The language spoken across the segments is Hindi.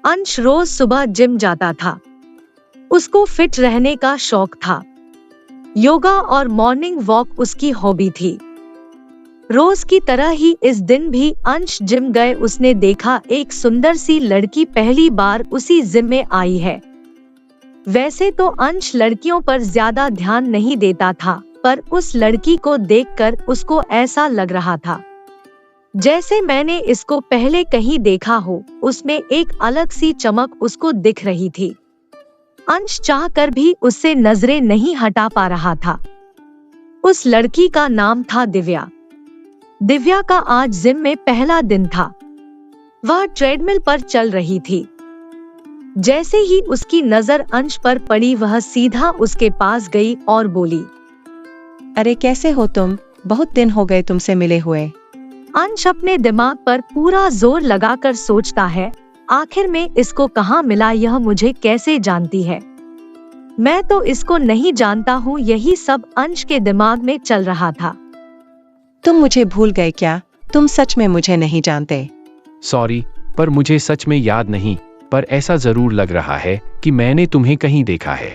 अंश रोज सुबह जिम जाता था। उसको फिट रहने का शौक था। योगा और मॉर्निंग वॉक उसकी हॉबी थी। रोज की तरह ही इस दिन भी अंश जिम गए। उसने देखा एक सुंदर सी लड़की पहली बार उसी जिम में आई है। वैसे तो अंश लड़कियों पर ज्यादा ध्यान नहीं देता था, पर उस लड़की को देखकर उसको ऐसा लग रहा था जैसे मैंने इसको पहले कहीं देखा हो। उसमें एक अलग सी चमक उसको दिख रही थी। अंश चाहकर भी उससे नजरें नहीं हटा पा रहा था। उस लड़की का नाम था दिव्या। दिव्या का आज जिम में पहला दिन था। वह ट्रेडमिल पर चल रही थी। जैसे ही उसकी नजर अंश पर पड़ी, वह सीधा उसके पास गई और बोली, अरे कैसे हो तुम? बहुत दिन हो गए तुमसे मिले हुए। अंश अपने दिमाग पर पूरा जोर लगाकर सोचता है, आखिर में इसको कहाँ मिला, यह मुझे कैसे जानती है, मैं तो इसको नहीं जानता हूँ। यही सब अंश के दिमाग में चल रहा था। तुम मुझे भूल गए क्या? तुम सच में मुझे नहीं जानते? सॉरी, पर मुझे सच में याद नहीं, पर ऐसा जरूर लग रहा है कि मैंने तुम्हें कहीं देखा है।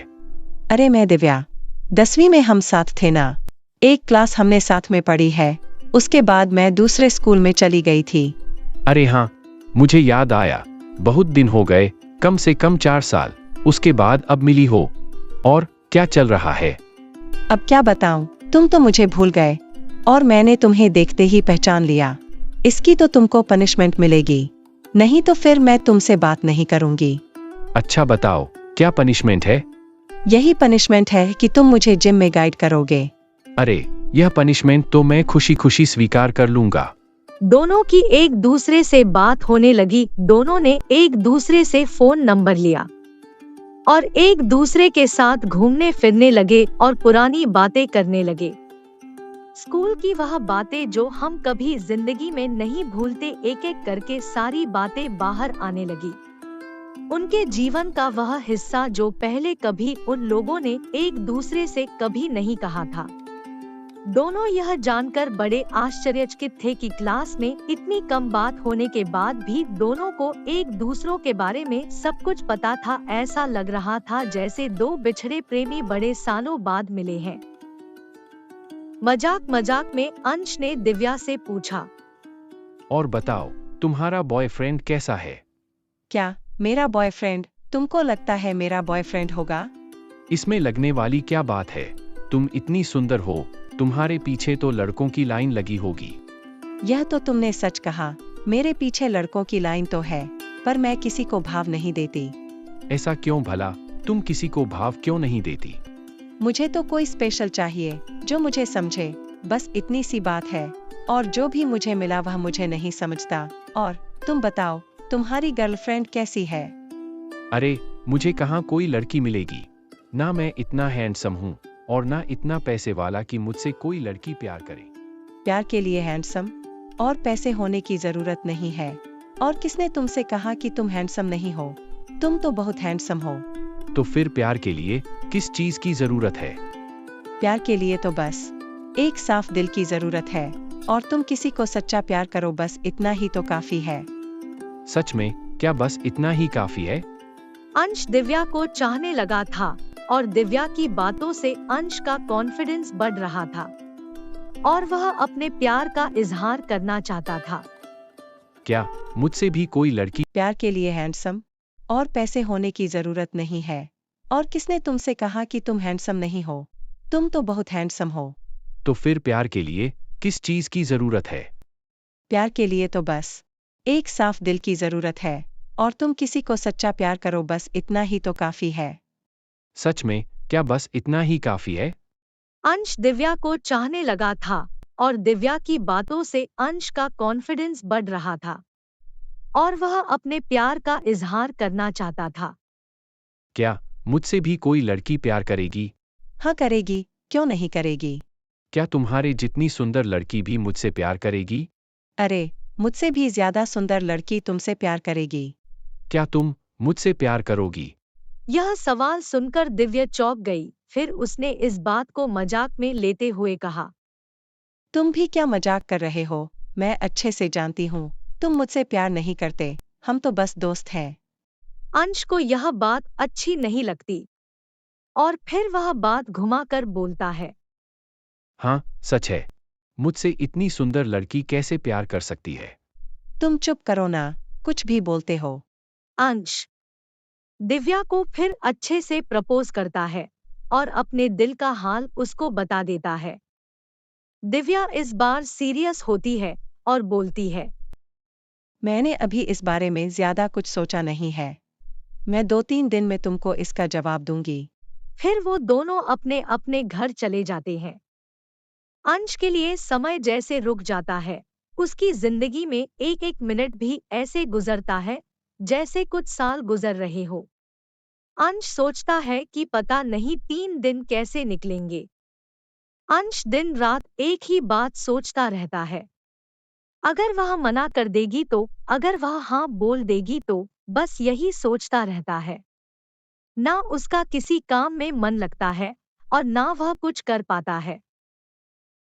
अरे मैं दिव्या, 10वीं में हम साथ थे ना। एक क्लास हमने साथ में पढ़ी है। उसके बाद मैं दूसरे स्कूल में चली गई थी। अरे हाँ, मुझे याद आया। बहुत दिन हो गए, कम से कम 4 साल। उसके बाद अब मिली हो। और क्या चल रहा है? अब क्या बताऊं, तुम तो मुझे भूल गए और मैंने तुम्हें देखते ही पहचान लिया। इसकी तो तुमको पनिशमेंट मिलेगी, नहीं तो फिर मैं तुमसे बात नहीं करूंगी। अच्छा बताओ, क्या पनिशमेंट है? यही पनिशमेंट है कि तुम मुझे जिम में गाइड करोगे। अरे, यह पनिशमेंट तो मैं खुशी खुशी स्वीकार कर लूंगा। दोनों की एक दूसरे से बात होने लगी। दोनों ने एक दूसरे से फोन नंबर लिया और एक दूसरे के साथ घूमने फिरने लगे और पुरानी बातें करने लगे। स्कूल की वह बातें जो हम कभी जिंदगी में नहीं भूलते, एक एक करके सारी बातें बाहर आने लगी। उनके जीवन का वह हिस्सा जो पहले कभी उन लोगों ने एक दूसरे से कभी नहीं कहा था। दोनों यह जानकर बड़े आश्चर्यचकित थे कि क्लास में इतनी कम बात होने के बाद भी दोनों को एक दूसरों के बारे में सब कुछ पता था। ऐसा लग रहा था जैसे दो बिछड़े प्रेमी बड़े सालों बाद मिले हैं। मजाक मजाक में अंश ने दिव्या से पूछा, और बताओ, तुम्हारा बॉयफ्रेंड कैसा है? क्या मेरा बॉयफ्रेंड? तुमको लगता है मेरा बॉयफ्रेंड होगा? इसमें लगने वाली क्या बात है? तुम इतनी सुंदर हो, तुम्हारे पीछे तो लड़कों की लाइन लगी होगी। यह तो तुमने सच कहा। मेरे पीछे लड़कों की लाइन तो है, पर मैं किसी को भाव नहीं देती। ऐसा क्यों भला? तुम किसी को भाव क्यों नहीं देती? मुझे तो कोई स्पेशल चाहिए जो मुझे समझे, बस इतनी सी बात है। और जो भी मुझे मिला वह मुझे नहीं समझता। और तुम बताओ, तुम्हारी गर्लफ्रेंड कैसी है? अरे, मुझे कहाँ कोई लड़की मिलेगी। ना मैं इतना हैंडसम हूँ और ना इतना पैसे वाला कि मुझसे कोई लड़की प्यार करे। प्यार के लिए हैंडसम और पैसे होने की जरूरत नहीं है। और किसने तुमसे कहा कि तुम हैंडसम नहीं हो? तुम तो बहुत हैंडसम हो। तो फिर प्यार के लिए किस चीज की जरूरत है? प्यार के लिए तो बस एक साफ दिल की जरूरत है। और तुम किसी को सच्चा प्यार करो, बस इतना ही तो काफी है। सच में? क्या बस इतना ही काफी है? अंश दिव्या को चाहने लगा था और दिव्या की बातों से अंश का कॉन्फिडेंस बढ़ रहा था और वह अपने प्यार का इजहार करना चाहता था। क्या मुझसे भी कोई लड़की? प्यार के लिए हैंडसम और पैसे होने की जरूरत नहीं है। और किसने तुमसे कहा कि तुम हैंडसम नहीं हो? तुम तो बहुत हैंडसम हो। तो फिर प्यार के लिए किस चीज की जरूरत है? प्यार के लिए तो बस एक साफ दिल की जरूरत है। और तुम किसी को सच्चा प्यार करो, बस इतना ही तो काफी है। सच में? क्या बस इतना ही काफी है? अंश दिव्या को चाहने लगा था और दिव्या की बातों से अंश का कॉन्फिडेंस बढ़ रहा था और वह अपने प्यार का इजहार करना चाहता था। क्या मुझसे भी कोई लड़की प्यार करेगी? हाँ करेगी, क्यों नहीं करेगी? क्या तुम्हारे जितनी सुंदर लड़की भी मुझसे प्यार करेगी? अरे, मुझसे भी ज्यादा सुंदर लड़की तुमसे प्यार करेगी। क्या तुम मुझसे प्यार करोगी? यह सवाल सुनकर दिव्या चौंक गई। फिर उसने इस बात को मजाक में लेते हुए कहा, तुम भी क्या मजाक कर रहे हो? मैं अच्छे से जानती हूँ तुम मुझसे प्यार नहीं करते। हम तो बस दोस्त हैं। अंश को यह बात अच्छी नहीं लगती और फिर वह बात घुमाकर बोलता है। हाँ, सच है। मुझसे इतनी सुंदर लड़की कैसे प्यार कर सकती है? तुम चुप करो ना, कुछ भी बोलते हो। अंश दिव्या को फिर अच्छे से प्रपोज करता है और अपने दिल का हाल उसको बता देता है। दिव्या इस बार सीरियस होती है और बोलती है। मैंने अभी इस बारे में ज्यादा कुछ सोचा नहीं है। मैं 2-3 दिन में तुमको इसका जवाब दूंगी। फिर वो दोनों अपने अपने घर चले जाते हैं। अंश के लिए समय जैसे रुक जाता है। उसकी जिंदगी में एक एक मिनट भी ऐसे गुजरता है जैसे कुछ साल गुजर रहे हो। अंश सोचता है कि पता नहीं 3 दिन कैसे निकलेंगे। अंश दिन रात एक ही बात सोचता रहता है। अगर वह मना कर देगी तो, अगर वह हाँ बोल देगी तो, बस यही सोचता रहता है। ना उसका किसी काम में मन लगता है और ना वह कुछ कर पाता है।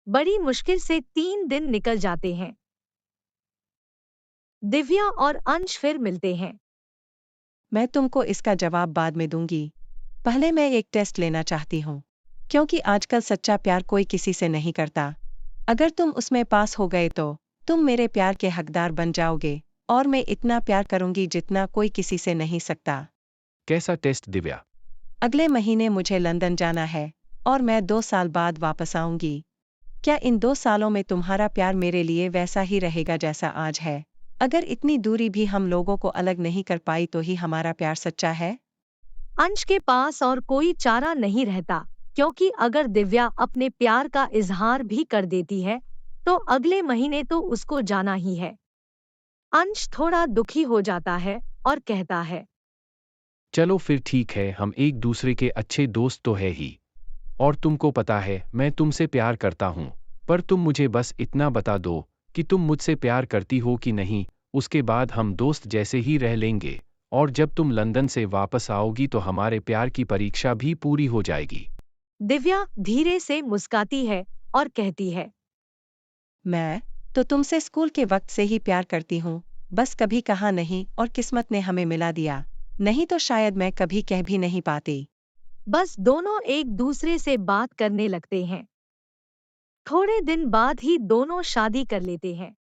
बड़ी मुश्किल से 3 दिन निकल जाते हैं। दिव्या और अंश फिर मिलते हैं। मैं तुमको इसका जवाब बाद में दूंगी। पहले मैं एक टेस्ट लेना चाहती हूँ, क्योंकि आजकल सच्चा प्यार कोई किसी से नहीं करता। अगर तुम उसमें पास हो गए तो तुम मेरे प्यार के हकदार बन जाओगे और मैं इतना प्यार करूंगी जितना कोई किसी से नहीं सकता। कैसा टेस्ट दिव्या? अगले महीने मुझे लंदन जाना है और मैं 2 साल बाद वापस आऊंगी। क्या इन 2 सालों में तुम्हारा प्यार मेरे लिए वैसा ही रहेगा जैसा आज है? अगर इतनी दूरी भी हम लोगों को अलग नहीं कर पाई तो ही हमारा प्यार सच्चा है? अंश के पास और कोई चारा नहीं रहता, क्योंकि अगर दिव्या अपने प्यार का इजहार भी कर देती है तो अगले महीने तो उसको जाना ही है। अंश थोड़ा दुखी हो जाता है और कहता है। चलो फिर ठीक है, हम एक दूसरे के अच्छे दोस्त तो है ही। और तुमको पता है मैं तुमसे प्यार करता हूँ, पर तुम मुझे बस इतना बता दो कि तुम मुझसे प्यार करती हो कि नहीं, उसके बाद हम दोस्त जैसे ही रह लेंगे और जब तुम लंदन से वापस आओगी तो हमारे प्यार की परीक्षा भी पूरी हो जाएगी। दिव्या धीरे से मुस्काती है और कहती है। मैं तो तुमसे स्कूल के वक्त से ही प्यार करती हूँ, बस कभी कहा नहीं और किस्मत ने हमें मिला दिया, नहीं तो शायद मैं कभी कह भी नहीं पाती। बस दोनों एक दूसरे से बात करने लगते हैं। थोड़े दिन बाद ही दोनों शादी कर लेते हैं।